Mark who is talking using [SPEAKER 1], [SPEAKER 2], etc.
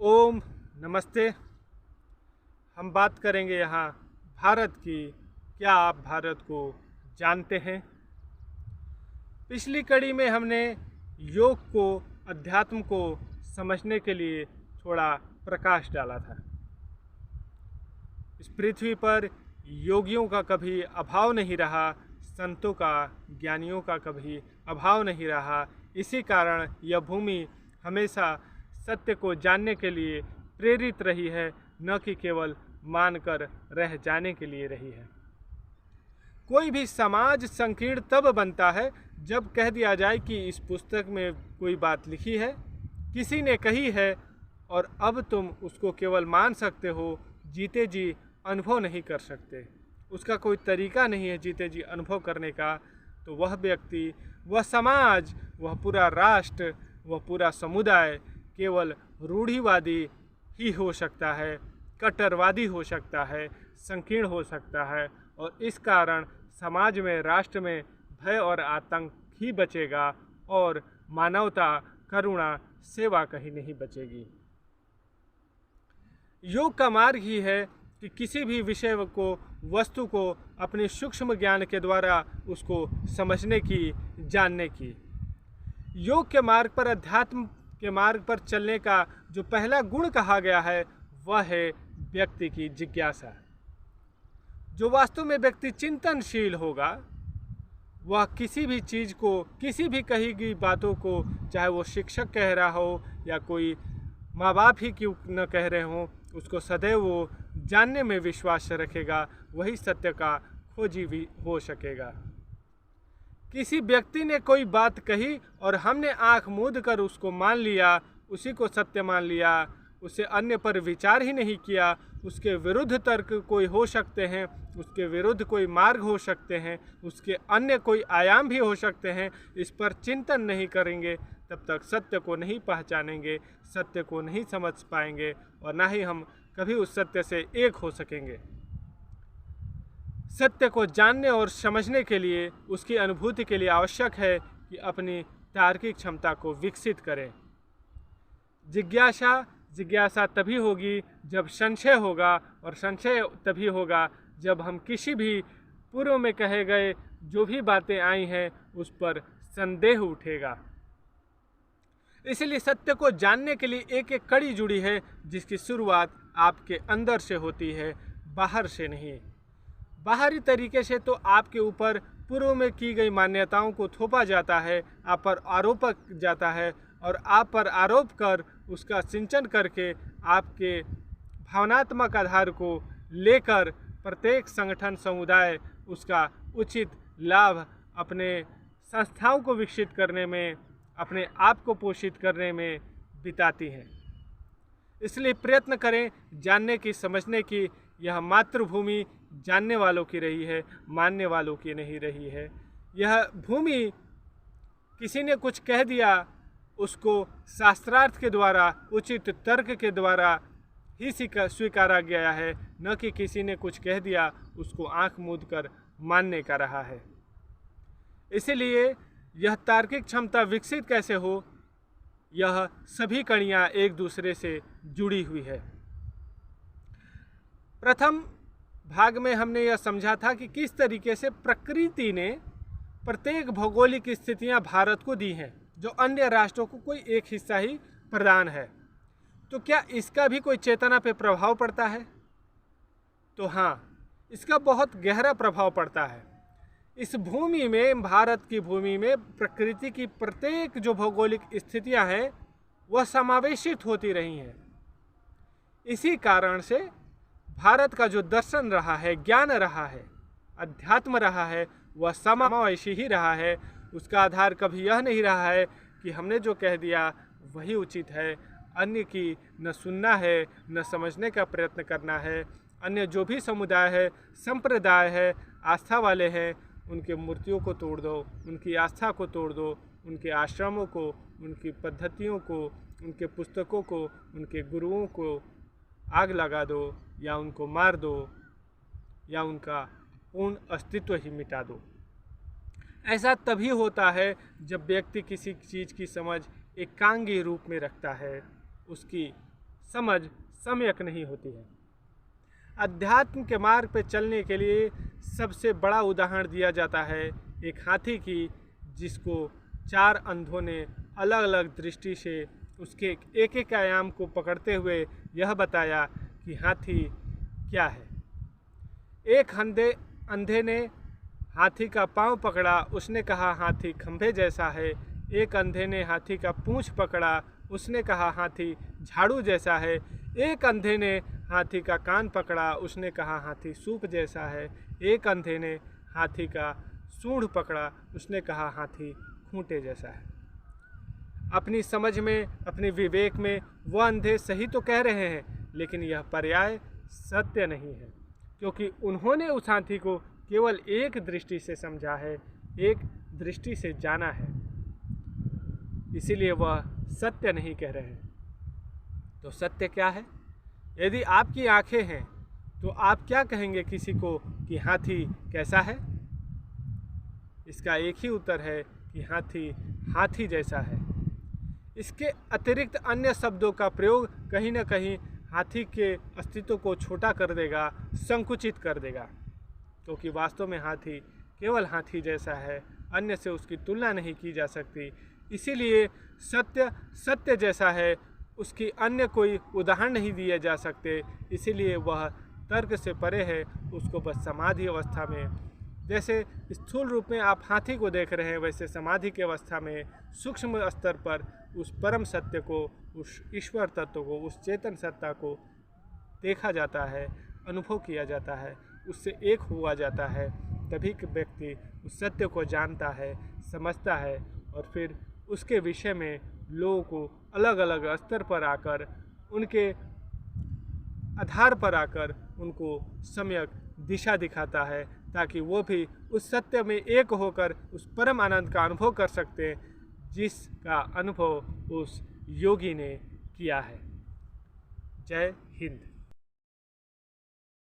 [SPEAKER 1] ओम नमस्ते। हम बात करेंगे यहाँ भारत की। क्या आप भारत को जानते हैं? पिछली कड़ी में हमने योग को, अध्यात्म को समझने के लिए थोड़ा प्रकाश डाला था। इस पृथ्वी पर योगियों का कभी अभाव नहीं रहा, संतों का, ज्ञानियों का कभी अभाव नहीं रहा। इसी कारण यह भूमि हमेशा सत्य को जानने के लिए प्रेरित रही है, न कि केवल मानकर रह जाने के लिए रही है। कोई भी समाज संकीर्ण तब बनता है जब कह दिया जाए कि इस पुस्तक में कोई बात लिखी है, किसी ने कही है और अब तुम उसको केवल मान सकते हो, जीते जी अनुभव नहीं कर सकते। उसका कोई तरीका नहीं है जीते जी अनुभव करने का। तो वह व्यक्ति, वह समाज, वह पूरा राष्ट्र, वह पूरा समुदाय केवल रूढ़िवादी ही हो सकता है, कट्टरवादी हो सकता है, संकीर्ण हो सकता है। और इस कारण समाज में, राष्ट्र में भय और आतंक ही बचेगा और मानवता, करुणा, सेवा कहीं नहीं बचेगी। योग का मार्ग ही है कि किसी भी विषय को, वस्तु को अपने सूक्ष्म ज्ञान के द्वारा उसको समझने की, जानने की। योग के मार्ग पर, अध्यात्म के मार्ग पर चलने का जो पहला गुण कहा गया है वह है व्यक्ति की जिज्ञासा। जो वास्तव में व्यक्ति चिंतनशील होगा, वह किसी भी चीज़ को, किसी भी कही गई बातों को, चाहे वो शिक्षक कह रहा हो या कोई माँ बाप ही क्यों न कह रहे हों, उसको सदैव वो जानने में विश्वास रखेगा। वही सत्य का खोजी भी हो सकेगा। किसी व्यक्ति ने कोई बात कही और हमने आंख मूंद कर उसको मान लिया, उसी को सत्य मान लिया, उसे अन्य पर विचार ही नहीं किया। उसके विरुद्ध तर्क कोई हो सकते हैं, उसके विरुद्ध कोई मार्ग हो सकते हैं, उसके अन्य कोई आयाम भी हो सकते हैं। इस पर चिंतन नहीं करेंगे तब तक सत्य को नहीं पहचानेंगे, सत्य को नहीं समझ पाएंगे और ना ही हम कभी उस सत्य से एक हो सकेंगे। सत्य को जानने और समझने के लिए, उसकी अनुभूति के लिए आवश्यक है कि अपनी तार्किक क्षमता को विकसित करें। जिज्ञासा तभी होगी जब संशय होगा, और संशय तभी होगा जब हम किसी भी पूर्व में कहे गए जो भी बातें आई हैं उस पर संदेह उठेगा। इसलिए सत्य को जानने के लिए एक एक कड़ी जुड़ी है, जिसकी शुरुआत आपके अंदर से होती है, बाहर से नहीं। बाहरी तरीके से तो आपके ऊपर पूर्व में की गई मान्यताओं को थोपा जाता है, आप पर आरोप जाता है और आप पर आरोप कर उसका सिंचन करके आपके भावनात्मक आधार को लेकर प्रत्येक संगठन, समुदाय उसका उचित लाभ अपने संस्थाओं को विकसित करने में, अपने आप को पोषित करने में बिताती हैं। इसलिए प्रयत्न करें जानने की, समझने की। यह मातृभूमि जानने वालों की रही है, मानने वालों की नहीं रही है। यह भूमि किसी ने कुछ कह दिया, उसको शास्त्रार्थ के द्वारा, उचित तर्क के द्वारा ही स्वीकारा गया है, न कि किसी ने कुछ कह दिया उसको आंख मूंद कर मानने का रहा है। इसलिए यह तार्किक क्षमता विकसित कैसे हो, यह सभी कड़ियाँ एक दूसरे से जुड़ी हुई है। प्रथम भाग में हमने यह समझा था कि किस तरीके से प्रकृति ने प्रत्येक भौगोलिक स्थितियां भारत को दी हैं, जो अन्य राष्ट्रों को कोई एक हिस्सा ही प्रदान है। तो क्या इसका भी कोई चेतना पे प्रभाव पड़ता है? तो हाँ, इसका बहुत गहरा प्रभाव पड़ता है। इस भूमि में, भारत की भूमि में प्रकृति की प्रत्येक जो भौगोलिक स्थितियां हैं वह समावेशित होती रही हैं। इसी कारण से भारत का जो दर्शन रहा है, ज्ञान रहा है, अध्यात्म रहा है, वह समावेशी ही रहा है। उसका आधार कभी यह नहीं रहा है कि हमने जो कह दिया वही उचित है, अन्य की न सुनना है, न समझने का प्रयत्न करना है। अन्य जो भी समुदाय है, संप्रदाय है, आस्था वाले हैं, उनके मूर्तियों को तोड़ दो, उनकी आस्था को तोड़ दो, उनके आश्रमों को, उनकी पद्धतियों को, उनके पुस्तकों को, उनके गुरुओं को आग लगा दो या उनको मार दो या उनका पूर्ण अस्तित्व ही मिटा दो। ऐसा तभी होता है जब व्यक्ति किसी चीज़ की समझ एकांगी रूप में रखता है, उसकी समझ सम्यक नहीं होती है। अध्यात्म के मार्ग पर चलने के लिए सबसे बड़ा उदाहरण दिया जाता है एक हाथी की, जिसको 4 अंधों ने अलग अलग दृष्टि से उसके एक एक आयाम को पकड़ते हुए यह बताया कि हाथी क्या है। एक अंधे ने हाथी का पांव पकड़ा, उसने कहा हाथी खंभे जैसा है। एक अंधे ने हाथी का पूंछ पकड़ा, उसने कहा हाथी झाड़ू जैसा है। एक अंधे ने हाथी का कान पकड़ा, उसने कहा हाथी सूप जैसा है। एक अंधे ने हाथी का सूंड पकड़ा, उसने कहा हाथी खूंटे जैसा है। अपनी समझ में, अपने विवेक में वह अंधे सही तो कह रहे हैं, लेकिन यह पर्याय सत्य नहीं है, क्योंकि उन्होंने उस हाथी को केवल एक दृष्टि से समझा है, एक दृष्टि से जाना है, इसीलिए वह सत्य नहीं कह रहे हैं। तो सत्य क्या है? यदि आपकी आंखें हैं तो आप क्या कहेंगे किसी को कि हाथी कैसा है? इसका एक ही उत्तर है कि हाथी हाथी जैसा है। इसके अतिरिक्त अन्य शब्दों का प्रयोग कहीं न कहीं हाथी के अस्तित्व को छोटा कर देगा, संकुचित कर देगा, क्योंकि वास्तव में हाथी केवल हाथी जैसा है, अन्य से उसकी तुलना नहीं की जा सकती। इसीलिए सत्य सत्य जैसा है, उसकी अन्य कोई उदाहरण नहीं दिए जा सकते, इसीलिए वह तर्क से परे है। उसको बस समाधि अवस्था में, जैसे स्थूल रूप में आप हाथी को देख रहे हैं, वैसे समाधि की अवस्था में सूक्ष्म स्तर पर उस परम सत्य को, उस ईश्वर तत्व को, उस चेतन सत्ता को देखा जाता है, अनुभव किया जाता है, उससे एक हुआ जाता है। तभी व्यक्ति उस सत्य को जानता है, समझता है, और फिर उसके विषय में लोगों को अलग अलग स्तर पर आकर, उनके आधार पर आकर उनको सम्यक दिशा दिखाता है, ताकि वो भी उस सत्य में एक होकर उस परम आनंद का अनुभव कर सकते हैं, जिसका अनुभव उस योगी ने किया है। जय हिंद।